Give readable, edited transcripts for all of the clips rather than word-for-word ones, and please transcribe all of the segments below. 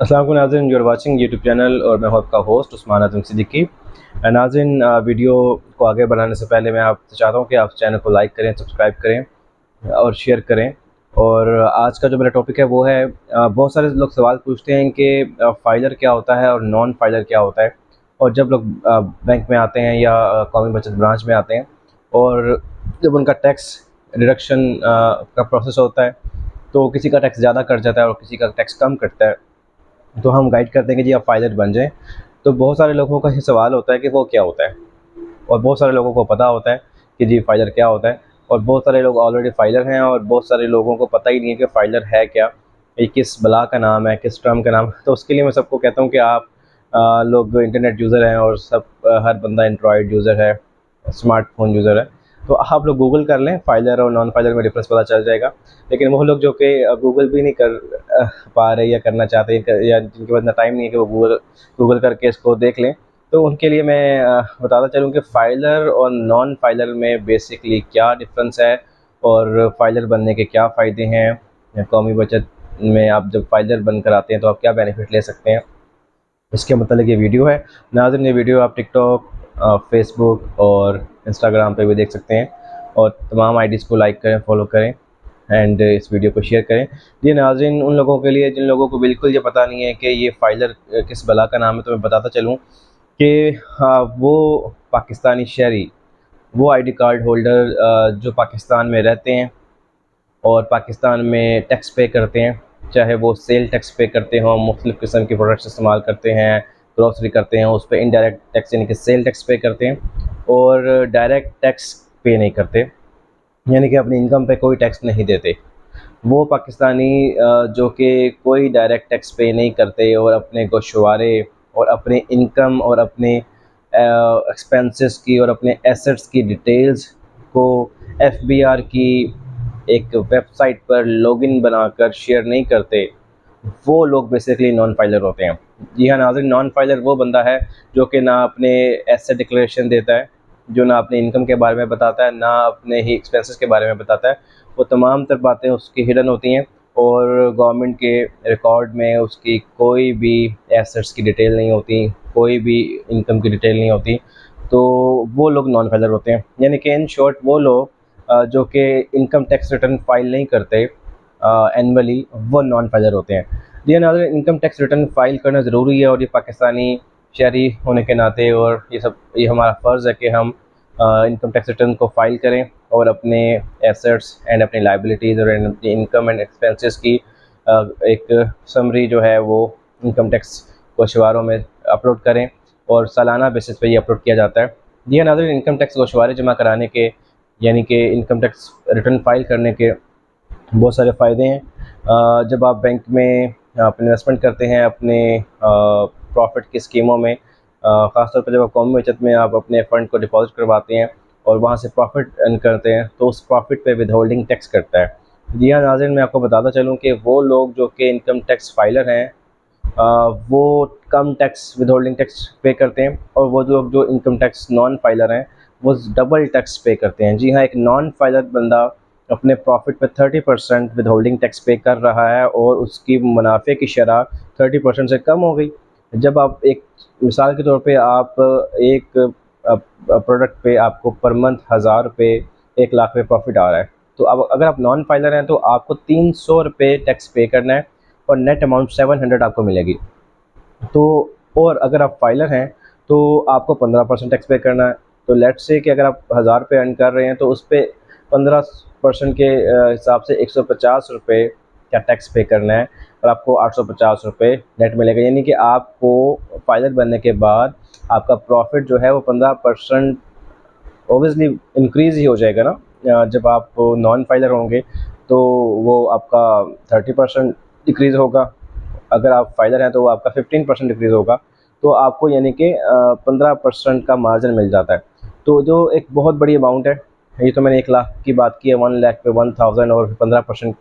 अस्सलाम वालेकुम नाज़रीन, you are watching YouTube channel और मैं हूं आपका होस्ट उस्मान आज़म सिद्दीकी। नाज़रीन, वीडियो को आगे बढ़ाने से पहले मैं आपसे चाहता हूं कि आप चैनल को लाइक करें, सब्सक्राइब करें और शेयर करें। और आज का जो मेरा टॉपिक है वो है, बहुत सारे लोग सवाल पूछते हैं कि फाइलर क्या होता है और नॉन फाइलर क्या होता है। और जब लोग बैंक में आते हैं या कौमी बचत ब्रांच में आते हैं और जब उनका टैक्स डिडक्शन का प्रोसेस होता है, तो किसी का टैक्स ज़्यादा कट जाता है और किसी का टैक्स कम कटता है, तो हम गाइड करते हैं कि जी आप पायलट बन जाएँ। तो बहुत सारे लोगों का ये सवाल होता है कि वो क्या होता है? और बहुत सारे लोगों को पता होता है कि जी फाइलर क्या होता है, और बहुत सारे लोग ऑलरेडी फाइलर हैं और बहुत सारे लोगों को पता ही नहीं है कि फाइलर है क्या? ये किस बला का नाम है, किस टर्म का नाम है? तो उसके लिए मैं सबको कहता हूँ कि आप लोग इंटरनेट यूज़र हैं और हर बंदा एंड्रॉयड यूज़र है, स्मार्टफ़ोन यूज़र है। तो आप लोग गूगल कर लें, फाइलर और नॉन फाइलर में डिफ़रेंस पता चल जाएगा। लेकिन वो लोग जो कि गूगल भी नहीं कर पा रहे या करना चाहते या जिनके पास इतना टाइम नहीं है कि वो गूगल गूगल करके इसको देख लें, तो उनके लिए मैं बताता चलूँ कि फ़ाइलर और नॉन फ़ाइलर में बेसिकली क्या डिफ़रेंस है और फ़ाइलर बनने के क्या फ़ायदे हैं। या कौमी बचत में आप जब फ़ाइलर बनकर आते हैं तो आप क्या बेनिफिट ले सकते हैं, इसके मतलब ये वीडियो है। नाज़रीन, ये वीडियो आप टिकटॉक, फेसबुक और इंस्टाग्राम पे भी देख सकते हैं, और तमाम आईडीज़ को लाइक करें, फॉलो करें एंड इस वीडियो को शेयर करें। ये नाज़रीन उन लोगों के लिए जिन लोगों को बिल्कुल ये पता नहीं है कि ये फ़ाइलर किस बला का नाम है, तो मैं बताता चलूँ कि वो पाकिस्तानी शहरी, वो आईडी कार्ड होल्डर जो पाकिस्तान में रहते हैं और पाकिस्तान में टैक्स पे करते हैं, चाहे वो सेल टैक्स पे करते हों, मुख्तलिफ़ किस्म के प्रोडक्ट्स इस्तेमाल करते हैं, ग्रॉसरी करते हैं, उस पे इनडायरेक्ट टैक्स यानी कि सेल टैक्स पे करते हैं, और डायरेक्ट टैक्स पे नहीं करते, यानी कि अपनी इनकम पे कोई टैक्स नहीं देते। वो पाकिस्तानी जो कि कोई डायरेक्ट टैक्स पे नहीं करते और अपने गोशवारे और अपने इनकम और अपने एक्सपेंसेस की और अपने एसेट्स की डिटेल्स को एफबीआर की एक वेबसाइट पर लॉगिन बनाकर शेयर नहीं करते, वो लोग बेसिकली नॉन फाइलर होते हैं। जी हाँ नाज़रीन, नॉन फाइलर वो बंदा है जो कि ना अपने एसेट डिक्लेरेशन देता है, जो ना अपने इनकम के बारे में बताता है, ना अपने ही एक्सपेंसेस के बारे में बताता है। वो तमाम तर बातें उसकी हिडन होती हैं और गवर्नमेंट के रिकॉर्ड में उसकी कोई भी एसेट्स की डिटेल नहीं होती, कोई भी इनकम की डिटेल नहीं होती। तो वो लोग नॉन फाइलर होते हैं, यानी कि इन शॉर्ट वो लोग जो कि इनकम टैक्स रिटर्न फाइल नहीं करते एनुअली, वो नॉन फाइलर होते हैं। जी नाज़रीन, इनकम टैक्स रिटर्न फाइल करना ज़रूरी है और ये पाकिस्तानी शहरी होने के नाते और ये हमारा फ़र्ज़ है कि हम इनकम टैक्स रिटर्न को फाइल करें और अपने एसेट्स एंड अपनी लायबिलिटीज़ और अपनी इनकम एंड एक्सपेंसेस की एक समरी जो है वो इनकम टैक्स गोशवारों में अपलोड करें, और सालाना बेसिस पे ये अपलोड किया जाता है। जी हाँ नाज़रीन, इनकम टैक्स गोशवारे जमा कराने के, यानी कि इनकम टैक्स रिटर्न फाइल करने के बहुत सारे फ़ायदे हैं। जब आप बैंक में आप इन्वेस्टमेंट करते हैं अपने प्रॉफ़िट की स्कीमों में, ख़ास तौर पर जब आप कौमी बचत में आप अपने फ़ंड को डिपॉज़िट करवाते हैं और वहाँ से प्रॉफ़िट अर्न करते हैं, तो उस प्रॉफ़िट पे विदहोल्डिंग टैक्स कटता है। जी हाँ नाज़रीन, मैं आपको बताता चलूँ कि वो लोग जो कि इनकम टैक्स फ़ाइलर हैं, वो कम टैक्स विदहोल्डिंग टैक्स पे करते हैं, और वो लोग जो इनकम टैक्स नॉन फाइलर हैं वो डबल टैक्स पे करते हैं। जी हाँ, एक नॉन फाइलर बंदा अपने प्रॉफिट पे 30% विदहोल्डिंग टैक्स पे कर रहा है और उसकी मुनाफे की शरह 30% से कम हो गई। जब आप एक मिसाल के तौर पे आप एक प्रोडक्ट पे आपको पर मंथ 1000 रुपये, 1 लाख रुपये प्रॉफिट आ रहा है, तो अब अगर आप नॉन फाइलर हैं तो आपको 300 रुपये टैक्स पे करना है और नेट अमाउंट 700 आपको मिलेगी। तो और अगर आप फाइलर हैं तो आपको 15% टैक्स पे करना है। तो लेट्स से कि अगर आप 1000 रुपये अर्न कर रहे हैं तो उस पे 15% के हिसाब से 150 रुपये का टैक्स पे करना है, और आपको 850 रुपये नेट मिलेगा, यानी कि आपको फाइलर बनने के बाद आपका प्रॉफिट जो है वो 15% ऑब्वियसली इंक्रीज़ ही हो जाएगा ना। जब आप नॉन फाइलर होंगे तो वो आपका 30% डिक्रीज़ होगा, अगर आप फाइलर हैं तो वो आपका 15% डिक्रीज़ होगा। तो आपको यानी कि 15% का मार्जिन मिल जाता है, तो जो एक बहुत बड़ी अमाउंट है। ये तो मैंने 1 लाख की बात की है, 1 लाख पे 1000 और 15%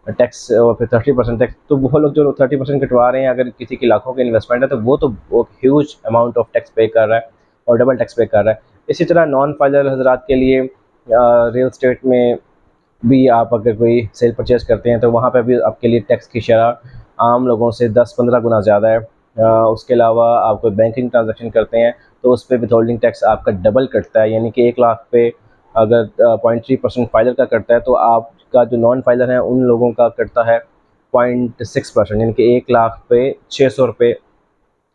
टैक्स और फिर 30% टैक्स। तो वो लोग जो 30% कटवा रहे हैं, अगर किसी की लाखों की इन्वेस्टमेंट है तो वो ह्यूज अमाउंट ऑफ टैक्स पे कर रहा है और डबल टैक्स पे कर रहा है। इसी तरह नॉन फाइलर हजरात के लिए रियल स्टेट में भी आप अगर कोई सेल परचेज़ करते हैं तो वहाँ पे भी आपके लिए टैक्स की शरह आम लोगों से 10-15 गुना ज़्यादा है। उसके अलावा आप कोई बैंकिंग ट्रांजैक्शन करते हैं तो उस पे विथहोल्डिंग टैक्स आपका डबल कटता है, यानी कि 1 लाख पे अगर 0.3% फाइलर का कटता है तो आपका जो नॉन फाइलर हैं उन लोगों का कटता है 0.6%, यानी कि 1 लाख पे 600 रुपये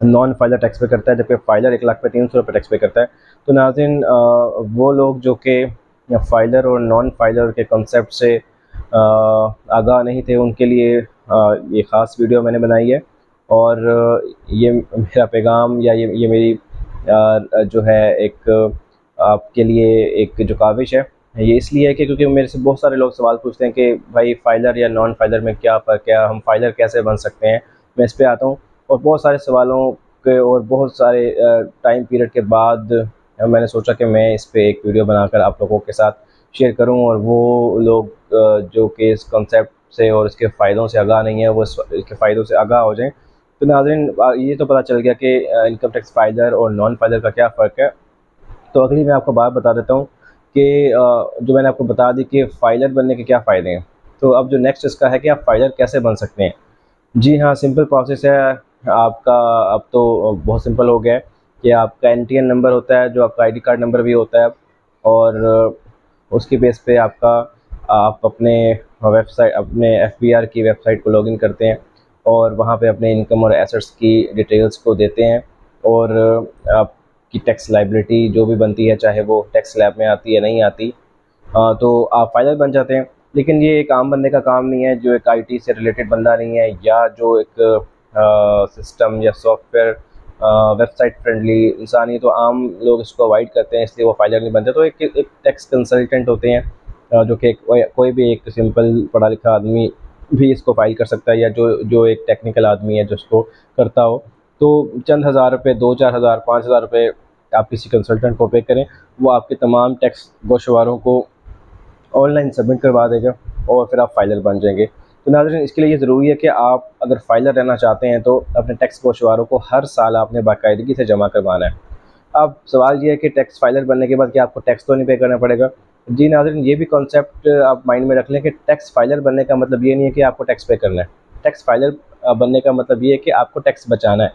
नॉन फाइलर टैक्स पे करता है, जबकि फाइलर 1 लाख पे 300 रुपये टैक्स पे करता है। तो नाज़रीन, वो लोग जो कि फाइलर और नॉन फाइलर के कॉन्सेप्ट से आगाह नहीं थे, उनके लिए ये ख़ास वीडियो मैंने बनाई है। और ये मेरा पैगाम या ये मेरी जो है एक आपके लिए एक जो काविश है, ये इसलिए है कि क्योंकि मेरे से बहुत सारे लोग सवाल पूछते हैं कि भाई फ़ाइलर या नॉन फ़ाइलर में क्या फ़र्क है, हम फ़ाइलर कैसे बन सकते हैं। मैं इस पे आता हूँ और बहुत सारे सवालों के और बहुत सारे टाइम पीरियड के बाद मैंने सोचा कि मैं इस पे एक वीडियो बनाकर आप लोगों के साथ शेयर करूं, और वो लोग जो कि इस कॉन्सेप्ट से और इसके फ़ायदों से आगाह नहीं है वो इसके फ़ायदों से आगाह हो जाएं। तो नाज़रीन, ये तो पता चल गया कि इनकम टैक्स फ़ाइलर और नॉन फ़ाइलर का क्या फ़र्क है। तो अगली मैं आपको बात बता देता हूँ कि जो मैंने आपको बता दी कि फ़ाइलर बनने के क्या फ़ायदे हैं। तो अब जो नेक्स्ट इसका है कि आप फ़ाइलर कैसे बन सकते हैं। जी हाँ, सिंपल प्रोसेस है आपका। अब तो बहुत सिंपल हो गया है कि आपका एनटीएन नंबर होता है, जो आपका आईडी कार्ड नंबर भी होता है अब, और उसके बेस पे आपका आप अपने वेबसाइट, अपने एफबीआर की वेबसाइट को लॉगिन करते हैं और वहाँ पे अपने इनकम और एसेट्स की डिटेल्स को देते हैं, और आपकी टैक्स लायबिलिटी जो भी बनती है, चाहे वो टैक्स स्लैब में आती है नहीं आती, तो आप फाइलर बन जाते हैं। लेकिन ये एक आम बंदे का काम नहीं है, जो एक आईटी से रिलेटेड बंदा नहीं है, या जो एक सिस्टम या सॉफ्टवेयर वेबसाइट फ्रेंडली इंसान ही, तो आम लोग इसको अवॉइड करते हैं, इसलिए वो फाइलर नहीं बनते। तो एक टैक्स कंसल्टेंट होते हैं, जो कि कोई भी एक सिंपल पढ़ा लिखा आदमी भी इसको फाइल कर सकता है, या जो जो एक टेक्निकल आदमी है जो इसको करता हो। तो चंद हज़ार रुपये, 2-4 हज़ार, 5,000 रुपये आप किसी कंसल्टेंट को पे करें, वो आपके तमाम टैक्स गोशवारों को ऑनलाइन सबमिट करवा देगा और फिर आप फाइलर बन जाएंगे। तो नाज़रीन, इसके लिए ये ज़रूरी है कि आप अगर फाइलर रहना चाहते हैं तो अपने टैक्स गोशवारों को हर साल आपने बाकायदगी से जमा करवाना है। अब सवाल ये है कि टैक्स फाइलर बनने के बाद क्या आपको टैक्स तो नहीं पे करना पड़ेगा। जी नाज़रीन, ये भी कॉन्सेप्ट आप माइंड में रख लें कि टैक्स फाइलर बनने का मतलब ये नहीं है कि आपको टैक्स पे करना है। टैक्स फाइलर बनने का मतलब ये है कि आपको टैक्स बचाना है,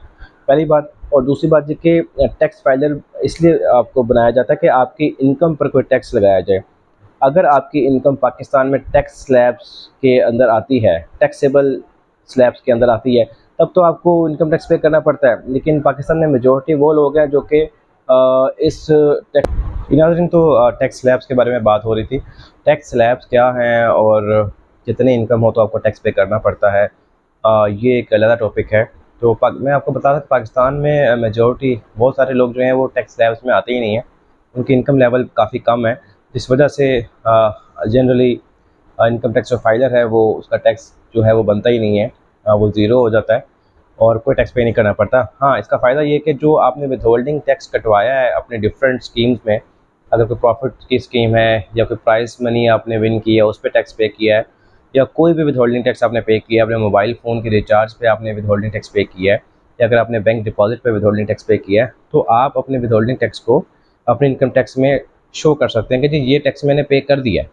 पहली बात। और दूसरी बात ये कि टैक्स फाइलर इसलिए आपको बनाया जाता है कि आपकी इनकम पर कोई टैक्स लगाया जाए। अगर आपकी इनकम पाकिस्तान में टैक्स स्लैब्स के अंदर आती है, टैक्सेबल स्लैब्स के अंदर आती है, तब तो आपको इनकम टैक्स पे करना पड़ता है। लेकिन पाकिस्तान में मेजॉरिटी वो लोग हैं जो कि इस नाज़रीन, तो टैक्स स्लैब्स के बारे में बात हो रही थी। टैक्स स्लैब्स क्या हैं और कितनी इनकम हो तो आपको टैक्स पे करना पड़ता है, ये एक अलग टॉपिक है। तो मैं आपको बता रहा था, पाकिस्तान में मेजॉरिटी बहुत सारे लोग जो हैं वो टैक्स स्लैब्स में आते ही नहीं हैं, उनकी इनकम लेवल काफ़ी कम है, इस वजह से जनरली इनकम टैक्स जो फाइलर है वो उसका टैक्स जो है वो बनता ही नहीं है, वो ज़ीरो हो जाता है और कोई टैक्स पे नहीं करना पड़ता। हाँ, इसका फ़ायदा ये है कि जो आपने विथहोल्डिंग टैक्स कटवाया है अपने डिफरेंट स्कीम्स में, अगर कोई प्रॉफिट की स्कीम है या कोई प्राइस मनी आपने विन की है उस पर टैक्स पे किया है, या कोई भी विथहोल्डिंग टैक्स आपने पे किया है, अपने मोबाइल फ़ोन के रिचार्ज पे आपने विथहोल्डिंग टैक्स पे किया है, या अगर आपने बैंक डिपॉजिट पे विथहोल्डिंग टैक्स पे किया है, तो आप अपने विथहोल्डिंग टैक्स को अपने इनकम टैक्स में शो कर सकते हैं कि जी ये टैक्स मैंने पे कर दिया है।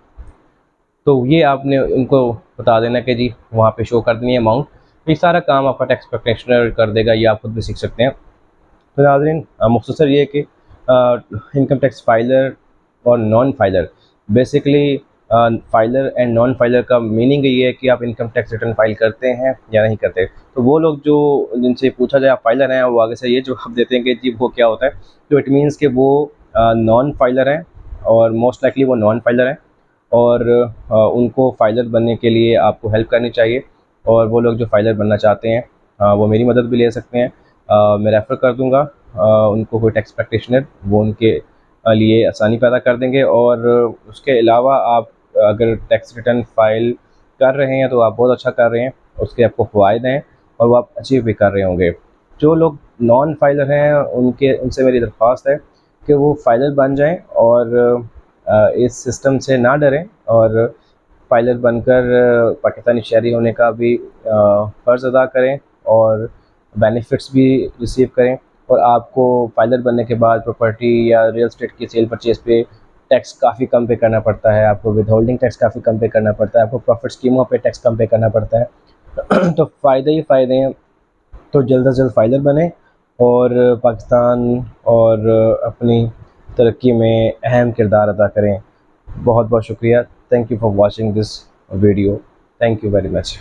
तो ये आपने उनको बता देना कि जी वहाँ पे शो कर देनी है अमाउंट, ये सारा काम आपका टैक्स प्रैक्टिशनर कर देगा, ये आप खुद भी सीख सकते हैं। तो नाज़रीन, मुख्तसर ये है कि इनकम टैक्स फाइलर और non filer, basically filer and non filer का मीनिंग ये है कि आप इनकम टैक्स रिटर्न फाइल करते हैं या नहीं करते। तो वो लोग जो जिनसे पूछा जाए आप फाइलर हैं, वो आगे से ये जवाब देते हैं कि जी वो क्या होता है, तो इट मीन्स कि वो नॉन फाइलर हैं, और मोस्ट लाइकली वो नॉन फाइलर हैं, और उनको फाइलर बनने के लिए आपको हेल्प करनी चाहिए। और वो लोग जो फाइलर बनना चाहते हैं वो मेरी मदद भी ले सकते हैं, मैं रेफ़र कर दूँगा उनको कोई टैक्स प्रैक्टिशनर, वो उनके लिए आसानी पैदा कर देंगे। और उसके अलावा आप अगर टैक्स रिटर्न फ़ाइल कर रहे हैं तो आप बहुत अच्छा कर रहे हैं, उसके आपको फ़वाइद हैं और वो आप अचीव भी कर रहे होंगे। जो लोग नॉन फाइलर हैं उनसे मेरी दरख्वास्त है कि वो फाइलर बन जाएँ और इस सिस्टम से ना डरें, और पायलट बनकर पाकिस्तानी शहरी होने का भी फ़र्ज़ अदा करें और बेनिफिट्स भी रिसीव करें। और आपको पायलट बनने के बाद प्रॉपर्टी या रियल एस्टेट की सेल परचेज़ पे टैक्स काफ़ी कम पे करना पड़ता है, आपको विथहोल्डिंग टैक्स काफ़ी कम पे करना पड़ता है, आपको प्रॉफिट स्कीमों पे टैक्स कम पे करना पड़ता है। तो फ़ायदे ही फ़ायदे हैं। तो जल्द से जल्द फाइलर बने और पाकिस्तान और अपनी तरक्की में अहम किरदार अदा करें। बहुत बहुत शुक्रिया। Thank you for watching this video. Thank you very much.